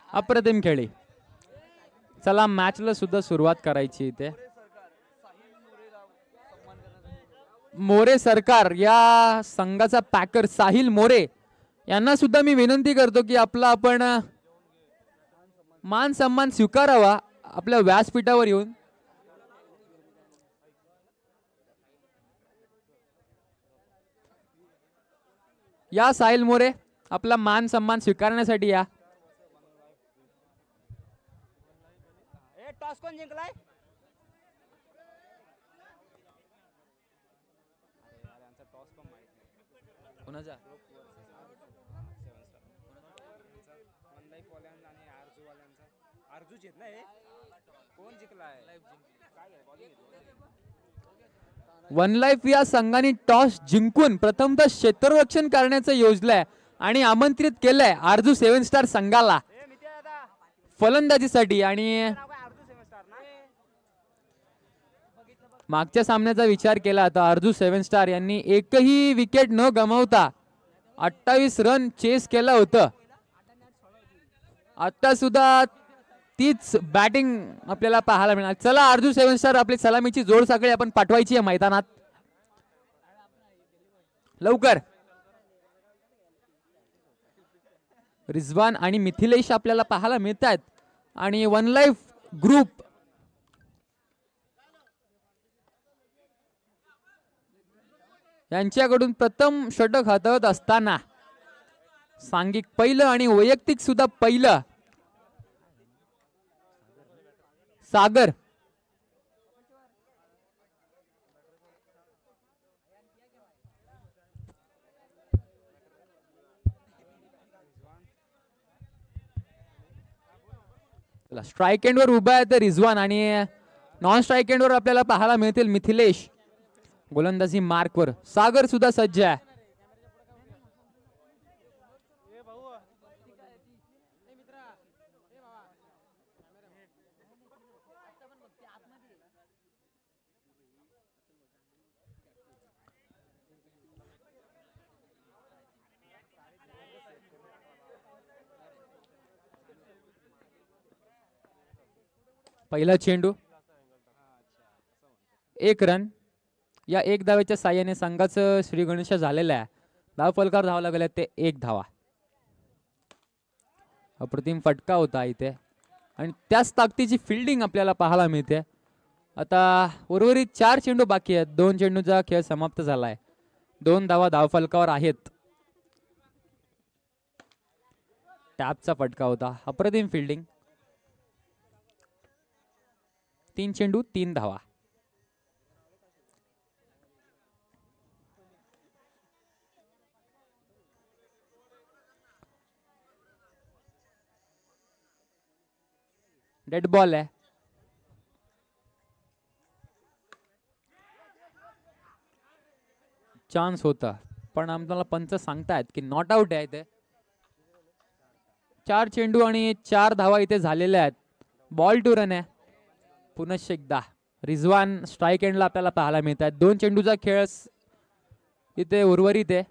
अप्रतिम खेळी. चला मॅचला सुद्धा सुरुवात करायची इथे. मोरे सरकार या संघाचा पॅकर साहिल मोरे यांना सुद्धा मी विनंती करतो की आपला आपण मान सन्मान स्वीकारावा आपल्या व्यासपीठावर येऊन. या साहिल मोरे आपला मान सन्मान स्वीकारण्यासाठी या. टॉस कोण जिंकलाय? कोणाचा? वन लाईफ या संघाने टॉस जिंकून प्रथमतः क्षेत्ररक्षण करण्याचं योजलंय आणि आमंत्रित केलंय आरजू 7 स्टार संघाला फलंदाजीसाठी. आणि मागच्या सामन्याचा विचार केला तर आरजू 7 स्टार यांनी एकही विकेट न गमावता 28 रन चेस केलं होतं. आता सुद्धा तीच बॅटिंग आपल्याला पाहायला मिळणार. चला आरजू 7 स्टार आपली सलामीची जोड साखळी आपण पाठवायची आहे मैदानात लवकर. रिजवान आणि मिथिलेश आपल्याला पाहायला मिळत आहेत आणि वन लाईफ ग्रुप यांच्याकडून प्रथम षटक हाताळत असताना सांघिक पहिलं आणि वैयक्तिक सुद्धा पहिलं सागर. स्ट्राईक एंडवर उभा आहे तर रिजवान आणि नॉन स्ट्राईक एंडवर आपल्याला पाहायला मिळतील मिथिलेश. गोलंदाजी मार्कवर सागर सुद्धा सज्ज आहे. पहिला चेंडू 1 रन. या 1 धावेच्या साह्याने संघाचं श्री गणेश झालेलं आहे. धाव फलकावर धावा लागल्या ते 1 धावा. अप्रतिम फटका होता इथे आणि त्याच ताकदीची फिल्डिंग आपल्याला पाहायला मिळते. आता उर्वरित 4 चेंडू बाकी आहेत. 2 चेंडूचा खेळ समाप्त झालाय. 2 धावा धाव फलकावर आहेत. टॅपचा फटका होता. अप्रतिम फिल्डिंग. 3 चेंडू 3 धावा. डेड बॉल आहे. चान्स होता पण आम्हाला पंच सांगतायत की नॉट आउट आहे ते. 4 चेंडू आणि 4 धावा इथे झालेल्या आहेत. बॉल टू रन आहे. पुनश्च एकदा रिजवान स्ट्राईक एंडला आपल्याला पाहायला मिळत आहेत. 2 चेंडूचा खेळ इथे उर्वरित आहे.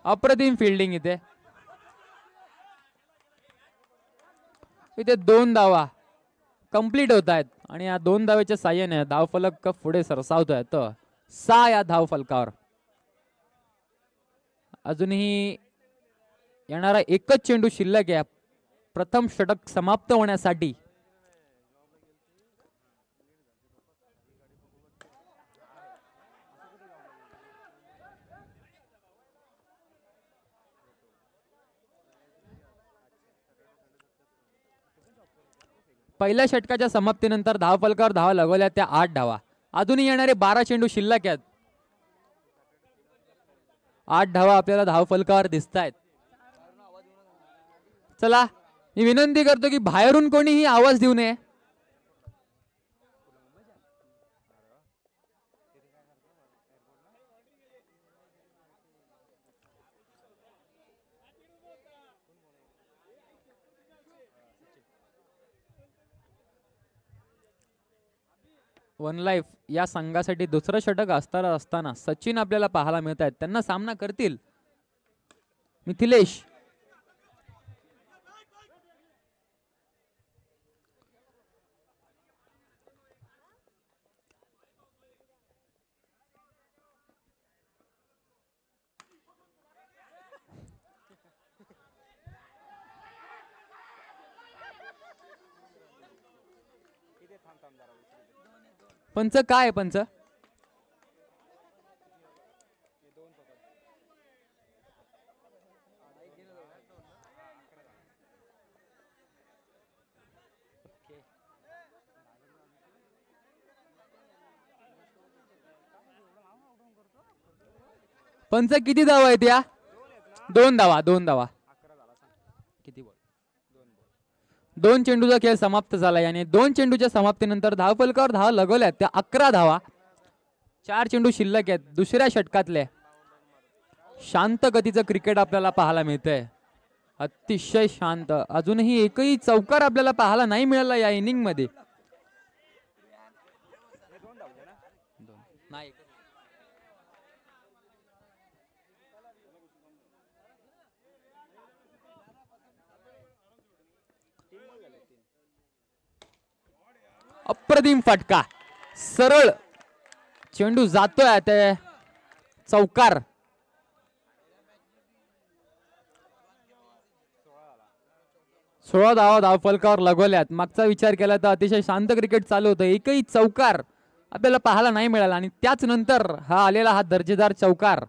अप्रतिम फिल्डिंग इथे. इथे 2 धावा कंप्लीट होत आहेत आणि या 2 धावेच्या साह्याने धावफलक पुढे सरसावतोय. तर 6 या धावफलकावर. अजूनही येणारा एकच चेंडू शिल्लक आहे प्रथम षटक समाप्त होण्यासाठी. पहिल्या षटकाच्या समाप्तीनंतर धावफलकावर धावा लगवल्या त्या 8 धावा. अजूनही येणारे 12 चेंडू शिल्लक आहेत. 8 धावा आपल्याला धावफलकावर दिसत आहेत. चला मी विनंती करतो की बाहेरून कोणीही आवाज देऊ नये. वन लाईफ या संघासाठी दुसरं षटक असताना सचिन आपल्याला पाहायला मिळत आहेत. त्यांना सामना करतील मिथिलेश. पंच काय आहे पंच? पंच किती धावा आहेत या? 2 धावा. 2 धावा. किती बॉल? 2 चेंडूचा खेळ समाप्त झाला आणि 2 चेंडूच्या समाप्तीनंतर धावफलकावर धावा लगवल्यात त्या 11 धावा. 4 चेंडू शिल्लक आहेत दुसऱ्या षटकातले. शांत गतीचं क्रिकेट आपल्याला पाहायला मिळतंय. अतिशय शांत. अजूनही एकही चौकार आपल्याला पाहायला नाही मिळाला या इनिंग मध्ये. अप्रतिम फटका. सरळ चेंडू जातोय ते चौकार. 16 धावा धावफलकावर लगवल्यात. मागचा विचार केला तर अतिशय शांत क्रिकेट चालू होतं. एकही चौकार आपल्याला पाहायला नाही मिळाला आणि त्याच नंतर हा आलेला हा दर्जेदार चौकार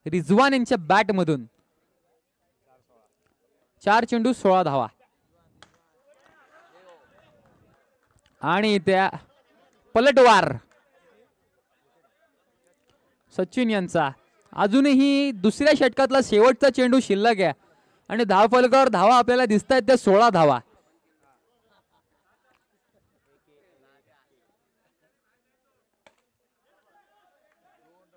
रिजवान यांच्या बॅट मधून. 4 चेंडू 16 धावा आणि त्या पलटवार सचिन यांचा. अजूनही दुसऱ्या षटकातला शेवटचा चेंडू शिल्लक आहे आणि धावफलकावर धावा आपल्याला दिसत आहेत त्या 16 धावा.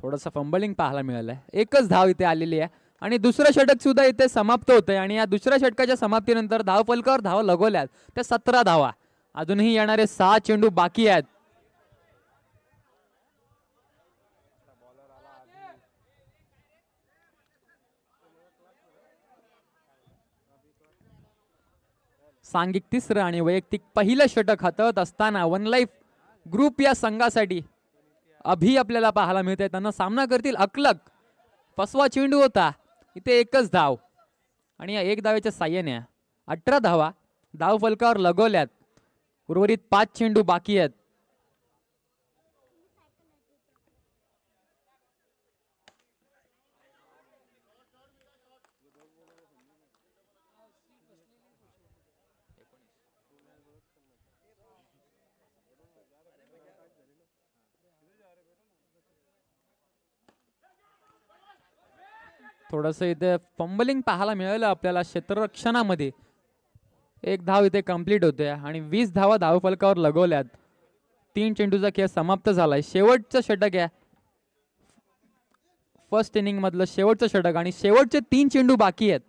थोडंसं फंबलिंग पाहायला मिळालंय. एकच धाव इथे आलेली आहे आणि दुसरं षटक सुद्धा इथे समाप्त होतंय आणि या दुसऱ्या षटकाच्या समाप्तीनंतर धावफलकावर धावा लगवल्यात त्या 17 धावा. अजूनही येणारे 6 चेंडू बाकी आहेत. सांघिक तिसरं आणि वैयक्तिक पहिलं षटक हाताळत असताना वन लाईफ ग्रुप या संघासाठी अभि आपल्याला पाहायला मिळते. त्यांना सामना करतील अकलक. फसवा चेंडू होता इथे. एकच धाव आणि या एक धावेच्या साह्याने 18 धावा धावफलकावर लगवल्यात. उर्वरित 5 चेंडू बाकी आहेत. थोडंसं इथे फंबलिंग पाहायला मिळालं आपल्याला क्षेत्ररक्षणामध्ये. एक धाव इथे कंप्लीट होते आणि 20 धावा धावफलकावर लगवल्यात. 3 चेंडूचा खेळ समाप्त झालाय. शेवटचं षटक आहे फर्स्ट इनिंग मधलं शेवटचं षटक आणि शेवटचे 3 चेंडू बाकी आहेत.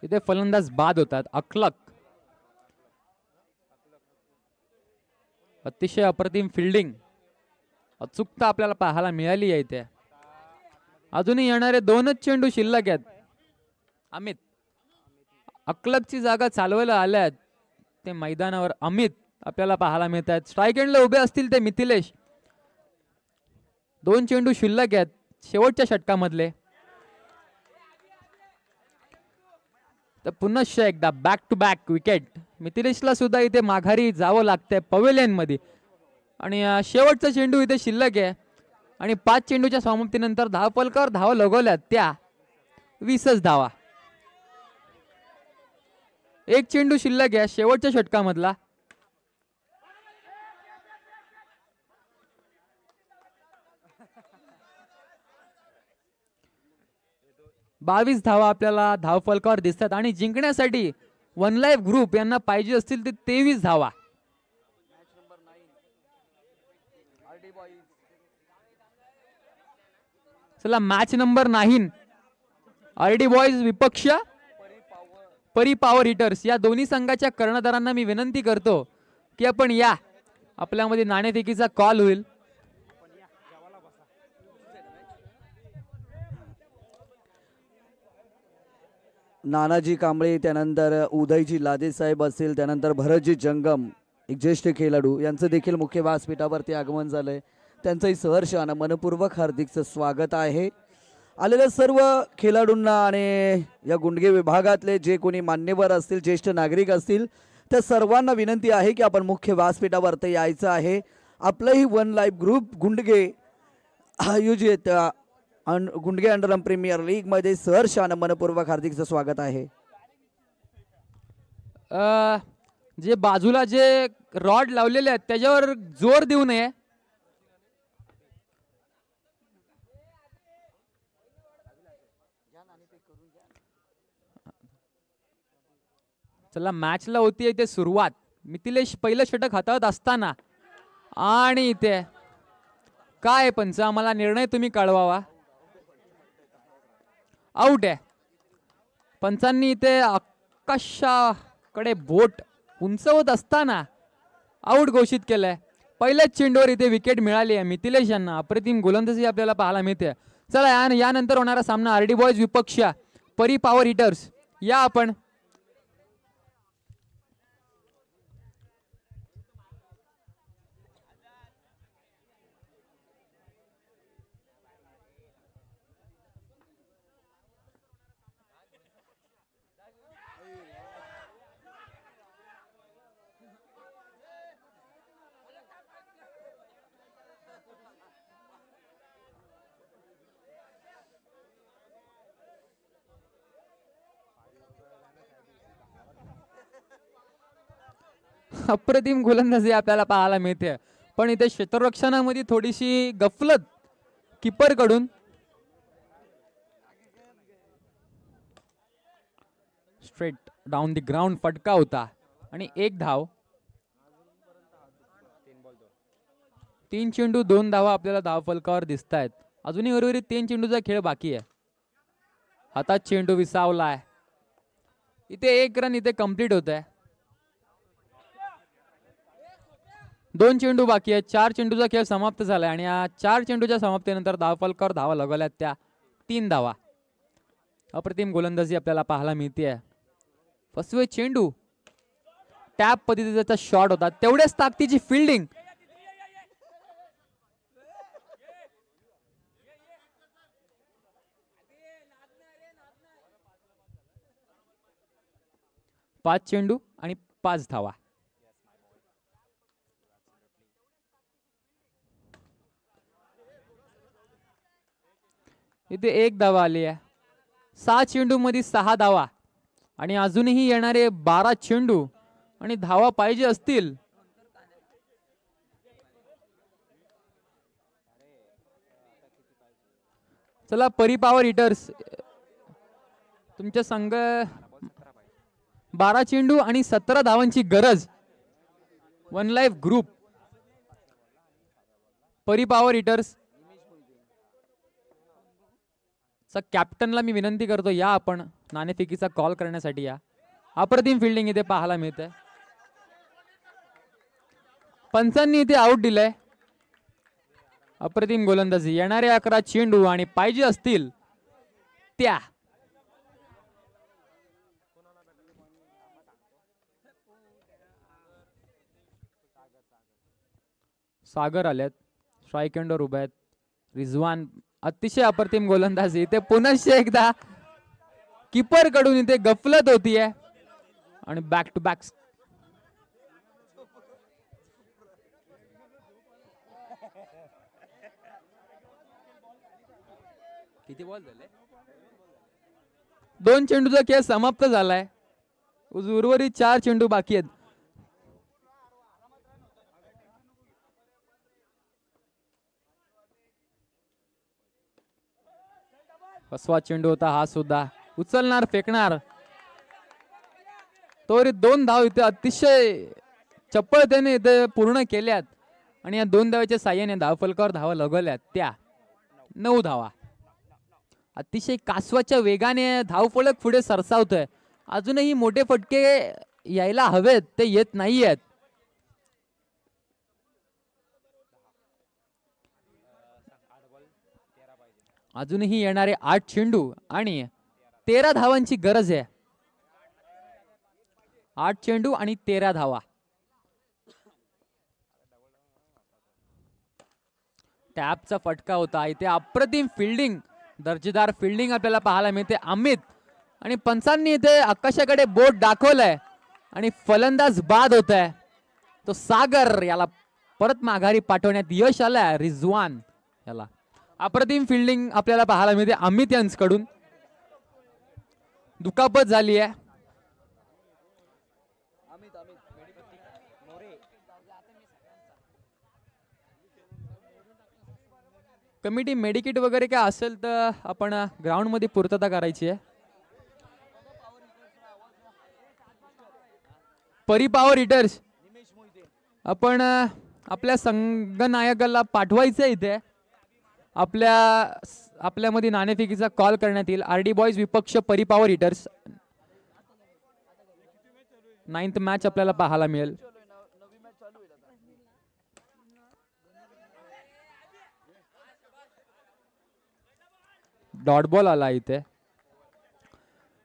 इथे फलंदाज बाद होतात अकलक. अतिशय अप्रतिम फिल्डिंग अचूकता आपल्याला पाहायला मिळाली आहे इथे. अजूनही येणारे 2च चेंडू शिल्लक आहेत. अमित अकलकची जागा चालवायला आल्यात ते मैदानावर अमित आपल्याला पाहायला मिळत आहेत. स्ट्राईक एंडला उभे असतील ते मिथिलेश. 2 चेंडू शिल्लक आहेत शेवटच्या षटकामधले. तर पुनश्च एकदा बॅक टू बॅक विकेट. मिथिलेशला सुद्धा इथे माघारी जावं लागतंय पवेलियन मध्ये आणि शेवटचा चेंडू इथे शिल्लक आहे आणि 5 चेंडूच्या समाप्तीनंतर धावफलकावर धावा लगवल्यात त्या 20च धावा. 1 चेंडू शिल्लक आहे शेवटच्या षटकामधला. बावीस धावा आपल्याला धावफलकावर दिसतात आणि जिंकण्यासाठी वन लाईफ ग्रुप यांना पाहिजे असतील ते 23 धावा. चला मॅच नंबर 9 आरडी बॉयज विपक्ष परी पॉवर हिटर्स या दोन्ही संघाच्या कर्णधारांना मी विनंती करतो की आपण या. आपल्यामध्ये नाणेफेकीचा कॉल होईल. नानाजी कांबळे, त्यानंतर उदयजी लादे साहेब असतील, त्यानंतर भरतजी जंगम एक ज्येष्ठ खेळाडू यांचं देखील मुख्य व्यासपीठावरती आगमन झालंय. त्यांचंही सहर्ष आणि मनपूर्वक हार्दिकचं स्वागत आहे. आलेल्या सर्व खेळाडूंना आणि या गुंडगे विभागातले जे कोणी मान्यवर असतील, ज्येष्ठ नागरिक असतील, त्या सर्वांना विनंती आहे की आपण मुख्य व्यासपीठावरती यायचं आहे. आपलंही वन लाईफ ग्रुप गुंडगे आयोजित गुंडगे अंडरम प्रीमियर लीग मध्ये सहर्ष आणि मनपूर्वक हार्दिकचं स्वागत आहे. जे बाजूला जे रॉड लावलेले आहेत त्याच्यावर जोर देऊ नये. चला मॅचला होती इथे सुरुवात. मिथिलेश पहिलं षटक हाताळत असताना आणि इथे काय पंच, आम्हाला निर्णय तुम्ही कळवावा. आउट आहे. पंचांनी इथे आकाशाकडे बोट उंचवत असताना आउट घोषित केलंय. पहिल्याच चेंडूवर इथे विकेट मिळाली आहे मिथिलेश यांना. अप्रतिम गोलंदाजी आपल्याला पाहायला मिळते. चला यानंतर होणारा सामना आरडी बॉयज विपक्ष परी पॉवर हिटर्स. या आपण अप्रतिम गोलंदाजी आपल्याला पाहायला मिळते. पण इथे क्षेत्ररक्षणामध्ये थोडीशी गफलत कीपर कडून. स्ट्रेट डाऊन द ग्राउंड फटका होता आणि एक धाव. 3 चेंडू 2 धावा आपल्याला धावफलकावर दिसत आहेत. अजूनही उर्वरित 3 चेंडूचा खेळ बाकी आहे. हातात चेंडू विसावलाय. इथे 1 रन इथे कंप्लीट होत आहे. 2 चेंडू बाकी आहेत. 4 चेंडूचा खेळ समाप्त झालाय आणि या 4 चेंडूच्या समाप्तीनंतर धावफलकावर धावा लगवल्यात त्या 3 धावा. अप्रतिम गोलंदाजी आपल्याला पाहायला मिळते. फसवे चेंडू टॅप पद्धतीचा शॉट होता. तेवढ्याच ताकदीची फिल्डिंग. पाच चेंडू आणि 5 धावा. इथे 1 धावा आली आहे. 6 चेंडू मध्ये 6 धावा आणि अजूनही येणारे 12 चेंडू आणि धावा पाहिजे असतील. चला परी पॉवर हिटर्स तुमच्या संघ 12 चेंडू आणि 17 धावांची गरज. वन लाईफ ग्रुप परी पॉवर हिटर्स कॅप्टनला मी विनंती करतो, या आपण नाणेफेकीचा कॉल करण्यासाठी या. अप्रतिम फिल्डिंग इथे पाहायला मिळते. पंचांनी इथे आउट दिलंय. अप्रतिम गोलंदाजी. येणारे 11 चेंडू आणि पाहिजे असतील त्या. सागर आल्यात. स्ट्राईक एंडवर उभे आहेत. रिजवान. अतिशय अप्रतिम गोलंदाजी. इथे पुनश्च एकदा कीपर कडून इथे गफलत होतीये आणि बॅक टू बॅक. किती बॉल झाले? 2 चेंडूचा खेळ समाप्त झालाय. उर्वरित 4 चेंडू बाकी आहेत. फसवा चेंडू होता हा सुद्धा. उचलणार फेकणार. तोरी 2 धाव इथे अतिशय चपळतेने इथे पूर्ण केल्यात आणि या 2 धावाच्या साह्याने धावफलकावर धावा लगवल्यात त्या 9 धावा. अतिशय कासवाच्या वेगाने धावफलक पुढे सरसावतोय. अजूनही मोठे फटके यायला हवेत, ते येत नाहीयेत. अजूनही येणारे 8 चेंडू आणि 13 धावांची गरज आहे. 8 चेंडू आणि 13 धावा. टॅपचा फटका होता इथे. अप्रतिम फिल्डिंग, दर्जेदार फिल्डिंग आपल्याला पाहायला मिळते. अमित आणि पंचांनी इथे आकाशाकडे बोट दाखवलंय आणि फलंदाज बाद होत आहे. तो सागर याला परत माघारी पाठवण्यात यश आलंय. रिजवान याला अप्रतिम फिल्डिंग आपल्याला पाहायला मिळते अमित यांच्याकडून. दुखापत झाली आहे. कमिटी मेडिकेट वगैरे काय असेल तर आपण ग्राउंड मध्ये पूर्तता करायची आहे. परिपावर हिटर्स आपण आपल्या संघनायकाला पाठवायचं इथे. आपल्यामध्ये नाणेफेकीचा कॉल करण्यात येईल. आरडी बॉयज विपक्ष परिपावर हिटर्स. 9th मॅच आपल्याला पाहायला मिळेल. डॉट बॉल आला इथे.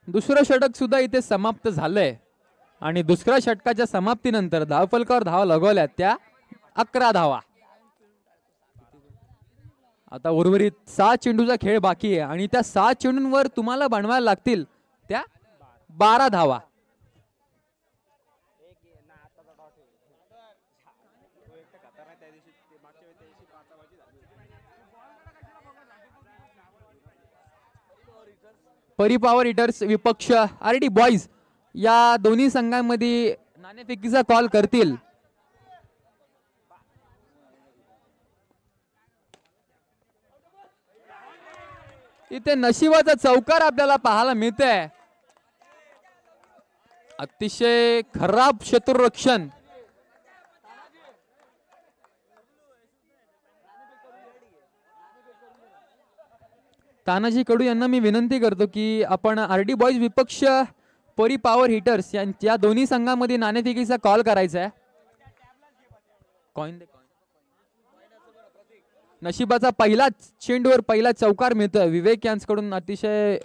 दुसरं षटक सुद्धा इथे समाप्त झालंय आणि दुसऱ्या षटकाच्या समाप्तीनंतर धावफलकावर धावा लगवल्या त्या 11 धावा. आता उर्वरित 6 चेंडूचा खेळ बाकी आहे आणि त्या 6 चेंडूंवर तुम्हाला बनवायला लागतील त्या 12 धावा. परिपावर हिटर्स विपक्ष आरडी बॉयज या दोन्ही संघांमध्ये नाणेफेकीचा कॉल करतील. इथे नशिबाचा चौकार आपल्याला पाहायला मिळतंय. अतिशय खराब शत्रुरक्षण. तानाजी कडू यांना मी विनंती करतो की आपण आरडी बॉयज विपक्ष परिपावर हिटर्स या दोन्ही संघांमध्ये नाणेफेकीचा कॉल करायचा आहे. नशिबाचा पहिला चेंडूवर पहिला चौकार मिळतोय. विवेक यांच्याकडून अतिशय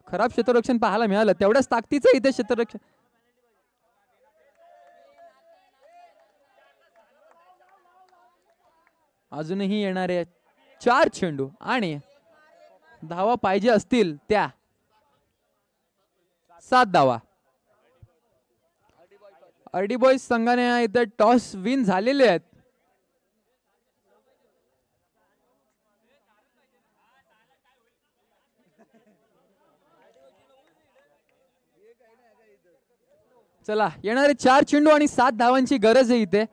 खराब क्षेत्ररक्षण पाहायला मिळालं. तेवढ्याच ताकदीचं इथे क्षेत्ररक्षण. अजूनही येणारे 4 चेंडू आणि धावा पाहिजे असतील त्या 7 धावा. आरडी बॉयज संघाने इथे टॉस विन झालेले आहेत. चला येणारे 4 चेंडू आणि 7 धावांची गरज आहे इथे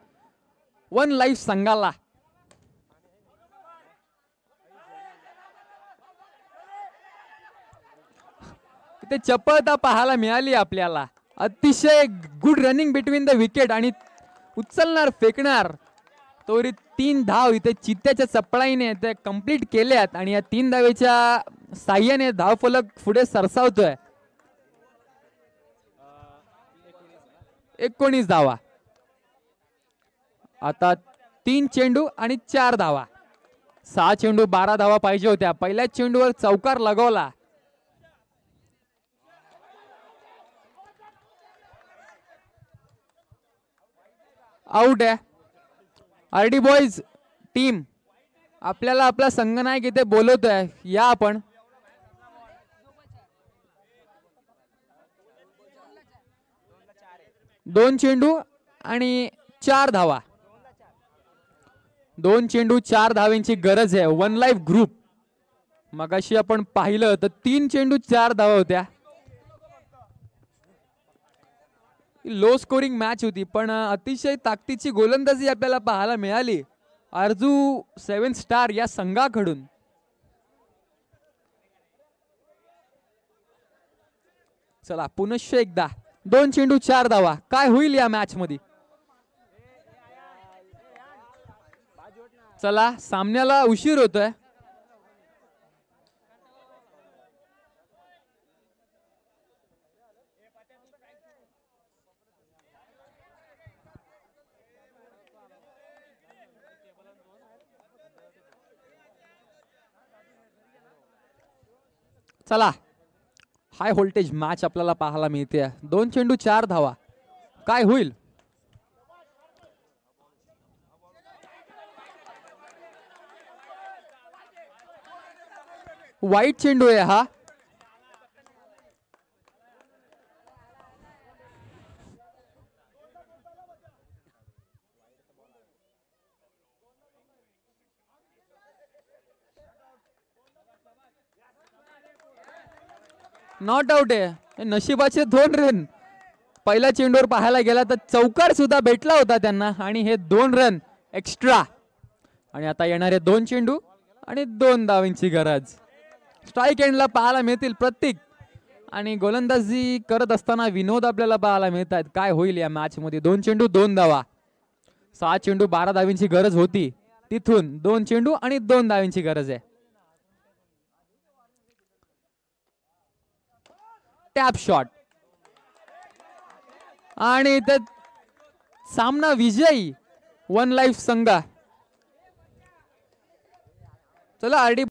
1 लाईफ संघाला. इथे चपळता पाहायला मिळाली आपल्याला. अतिशय good running between the wicket आणि उचलणार फेकणार तोरी 3 धाव इथे चित्त्याच्या चपळाईने ते कंप्लीट केल्यात आणि या 3 धावेच्या साह्याने धावफलक पुढे सरसावतोय. 19 धावा. आता 3 चेंडू आणि 4 धावा. 6 चेंडू 12 धावा पाहिजे होत्या. पहिल्या चेंडूवर चौकार लगवला. आउट आहे. आरडी बॉयज टीम आपल्याला आपला संघनायक इथे बोलवतोय. या आपण. दोन चेंडू आणि 4 धावा. 2 चेंडू 4 धावांची गरज आहे. 1 लाईफ ग्रुप. मगाशी आपण पाहिलं तर 3 चेंडू 4 धावा होत्या. लो स्कोरिंग मॅच होती पण अतिशय ताकदीची गोलंदाजी आपल्याला पाहायला मिळाली आरजू 7 स्टार या संघाकडून. चला पुनश्च एकदा 2 चेंडू 4 धावा. काय होईल या मॅच मध्ये. चला सामन्याला उशीर होतोय. चला हाय व्होल्टेज मॅच आपल्याला पाहायला मिळते. 2 चेंडू 4 धावा. काय होईल? वाईट चेंडू आहे हा. नॉट आउट आहे. नशिबाचे 2 रन. पहिल्या चेंडूवर पाहायला गेला तर चौकार सुद्धा भेटला होता त्यांना आणि हे 2 रन एक्स्ट्रा. आणि आता येणारे 2 चेंडू आणि 2 धावांची गरज. स्ट्राईक एंडला पाहायला मिळतील प्रत्येक. आणि गोलंदाजी करत असताना विनोद आपल्याला पाहायला मिळतात. काय होईल या मॅच मध्ये? 2 चेंडू 2 धावा. 6 चेंडू 12 धावांची गरज होती. तिथून 2 चेंडू आणि 2 धावांची गरज आहे. टॅप शॉट आणि ते सामना विजयी 1 लाईफ संघ. चला आरडी